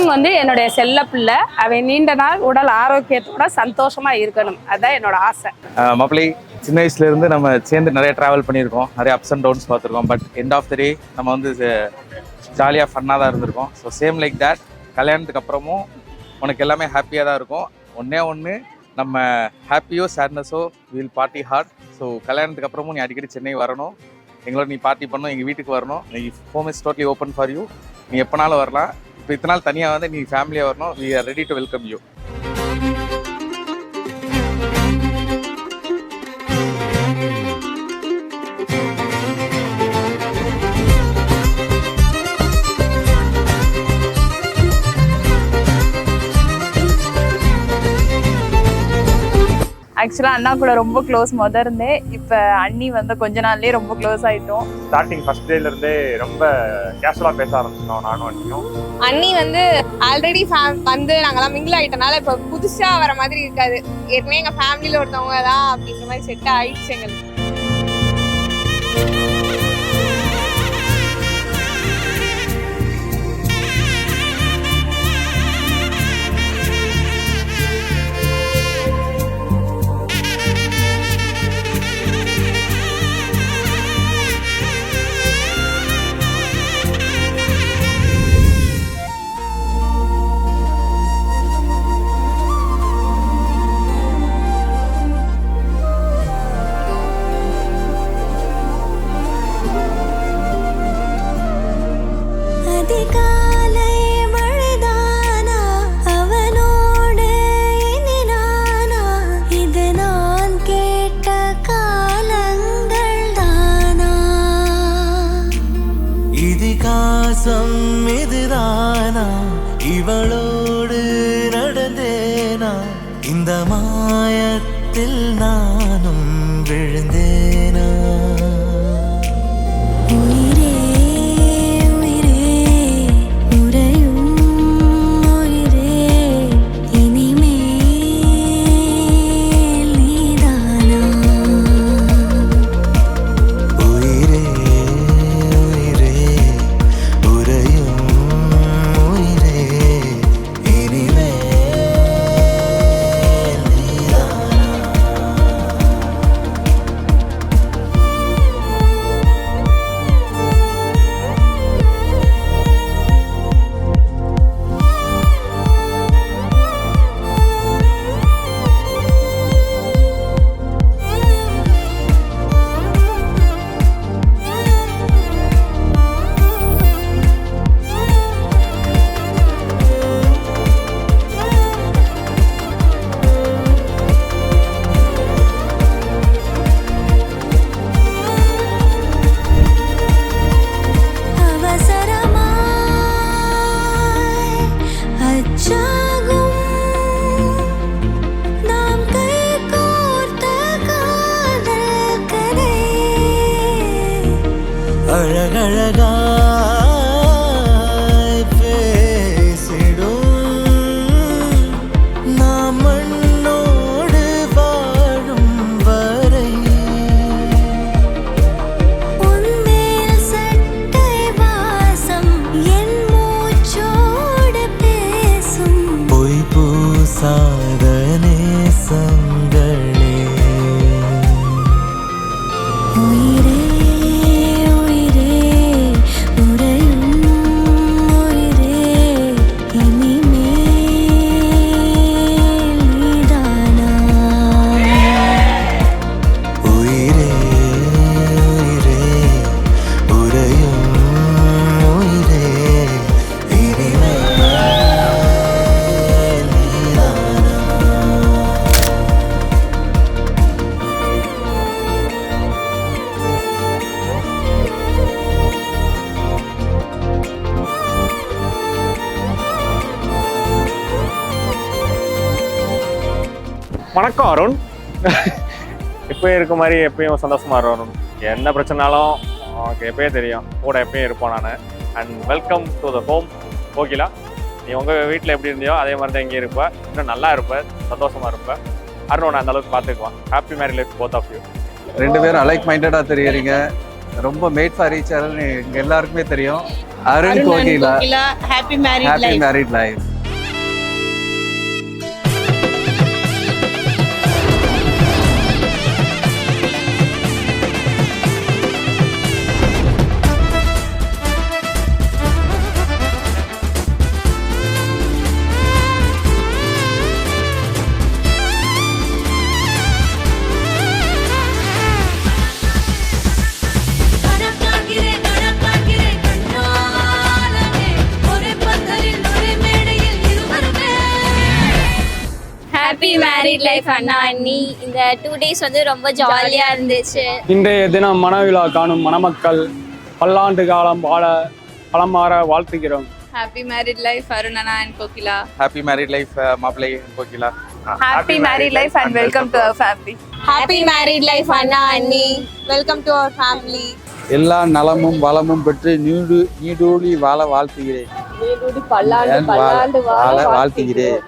அருண் வந்து என்னுடைய செல்ல பிள்ளை. அவன் நீண்ட நாள் உடல் ஆரோக்கியத்தோட சந்தோஷமா இருக்கணும், அதுதான் என்னோட ஆசை. மாப்பிள்ளை, சின்ன வயசுல இருந்து நம்ம சேர்ந்து நிறைய டிராவல் பண்ணியிருக்கோம், நிறைய அப்ஸ் அண்ட் டவுன்ஸ் பார்த்துருக்கோம். பட் எண்ட் ஆஃப் த டே நம்ம வந்து ஜாலியாக ஃபன்னாக தான் இருந்திருக்கோம். ஸோ சேம் லைக் தேட், கல்யாணத்துக்கு அப்புறமும் உனக்கு எல்லாமே ஹாப்பியாக தான் இருக்கும். ஒன்று நம்ம ஹாப்பியோ சேட்னஸோ வில் பார்ட்டி ஹார்ட். ஸோ கல்யாணத்துக்கு அப்புறமும் நீ அடிக்கடி சென்னை வரணும், எங்களோட நீ பார்ட்டி பண்ணணும், எங்கள் வீட்டுக்கு வரணும். நீ home is totally open for you. நீ எப்போனாலும் வரலாம். இப்போ இத்தனை நாள் தனியாக வந்து நீ ஃபேமிலியாக வரணும். We are ready to welcome you. ஆக்சுவலாக அண்ணா கூட ரொம்ப க்ளோஸ் இருந்தேன். இப்போ அண்ணி வந்து கொஞ்ச நாள்லேயே ரொம்ப க்ளோஸ் ஆகிட்டோம். ஸ்டார்டிங் ஃபர்ஸ்ட் டேலேருந்தே ரொம்ப கேஷுவலாக பேச ஆரம்பிச்சிட்டோம் நானும் அண்ணியும். அண்ணி வந்து ஆல்ரெடி வந்து நாங்கெல்லாம் மிங்கிள் ஆகிட்டனால இப்போ புதுசாக வர மாதிரி இருக்காது. ஏற்கனவே எங்கள் ஃபேமிலியில் ஒருத்தவங்க தான் அப்படின்ற மாதிரி செட் ஆயிடுச்சு எங்களுக்கு. இவளோடு நடந்தேனா, இந்த மாயத்தில் நானும் விழுந்தேனா. உயிரே உயிரே உறையும் உயிரே, இனிமேல் நீதானா. உயிரே உயிரே உறையும் அழகழகாய் பேசிடும் நாம் மண்ணோடு வாழும் வரை. உன்மேல் சட்டை வாசம் என் மூச்சோடு பேசும், பொய் பூசாத நேசங்களே. உயிரே வணக்கம் அருண். எப்பயும் இருக்க மாதிரி எப்பயும் சந்தோஷமா அருண். என்ன பிரச்சனாலும் உனக்கு எப்பயே தெரியும், கூட எப்பயும் இருப்போம் நான். And welcome to the home Kokila. நீ உங்கள் வீட்டில் எப்படி இருந்தியோ அதே மாதிரி தான் இங்கே இருப்ப, இன்னும் நல்லா இருப்ப, சந்தோஷமா இருப்ப. அருண் அந்த அளவுக்கு பார்த்துக்குவான். Happy married life both of you. ரெண்டு பேரும் அலைக் மைண்டடாக தெரியுறீங்க. ரொம்ப மேட் ஃபார் ஈச் அதர்னு எங்க எல்லாருக்குமே தெரியும். Arun Kokila, happy happy married life. Happy married life அண்ணா அண்ணி. இந்த 2 days வந்து ரொம்ப ஜாலியா இருந்துச்சு. இன்றைய தினம் மனவிழா காணும் மணமக்கள் பல்லாண்டு காலம் வாழ பலமாற வாழ்த்துகிறோம். ஹாப்பி மேரிட் லைஃப் அருண் அண்ணா and Kokila. Happy married life மாப்பிள்ளை Kokila. Happy married life and welcome to our family. Happy married life அண்ணா அண்ணி, வெல்கம் டு அவர் ஃபேமிலி. எல்லா நலமும் வளமும் பெற்று நீடூழி வாழ வாழ்த்துகிறேன். வாழ வாழ்த்துகிறேன்.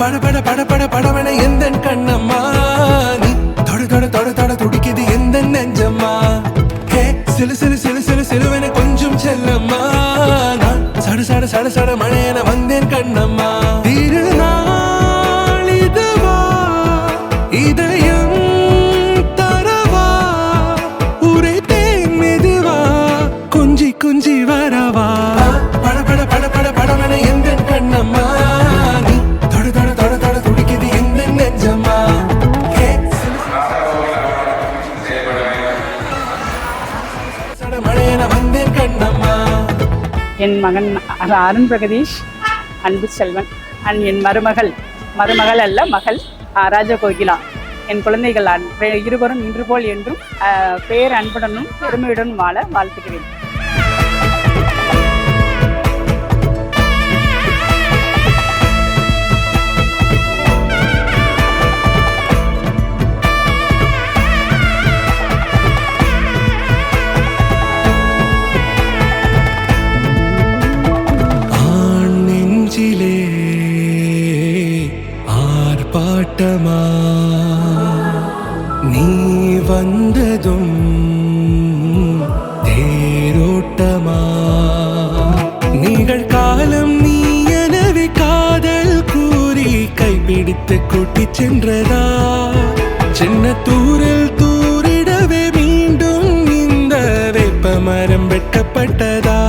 பட பட பட படவன எந்தன் கண்ணம்மா, நீ தொட தொட தொட தொட துடிக்குது எந்த நெஞ்சம்மா. ஹே சிலு சிலு சிலு சிலு சிலுவன கொஞ்சம் செல்லம்மா, நான் சட சட சட சட மழையன வந்தேன் கண்ணம்மா. திருநாள் இதுவா இதயம் தரவா, உரைத்தேன் மெதுவா கொஞ்சி கொஞ்சி வரவா. பட பட பட பட படவன எந்தன் கண்ணம்மா, என் மகன் அருண் பிரகதீஷ் அன்பு செல்வன் அண்ட் என் மருமகள் அல்ல மகள் ராஜ கோகிலா. என் குழந்தைகள் இருவரும் இன்று போல் என்றும் பேர் அன்புடனும் பெருமையுடன் வாழ வாழ்த்துகிறேன். ஆர்ப்பாட்டமா நீ வந்ததும் தேரோட்டமா, நிகழ்காலம் நீ எனவே காதல் கூறி கைப்பிடித்து கூட்டிச் சென்றதா, சின்ன தூரில் தூரிடவே மீண்டும் இந்த வேப்ப மரம் வெட்டப்பட்டதா.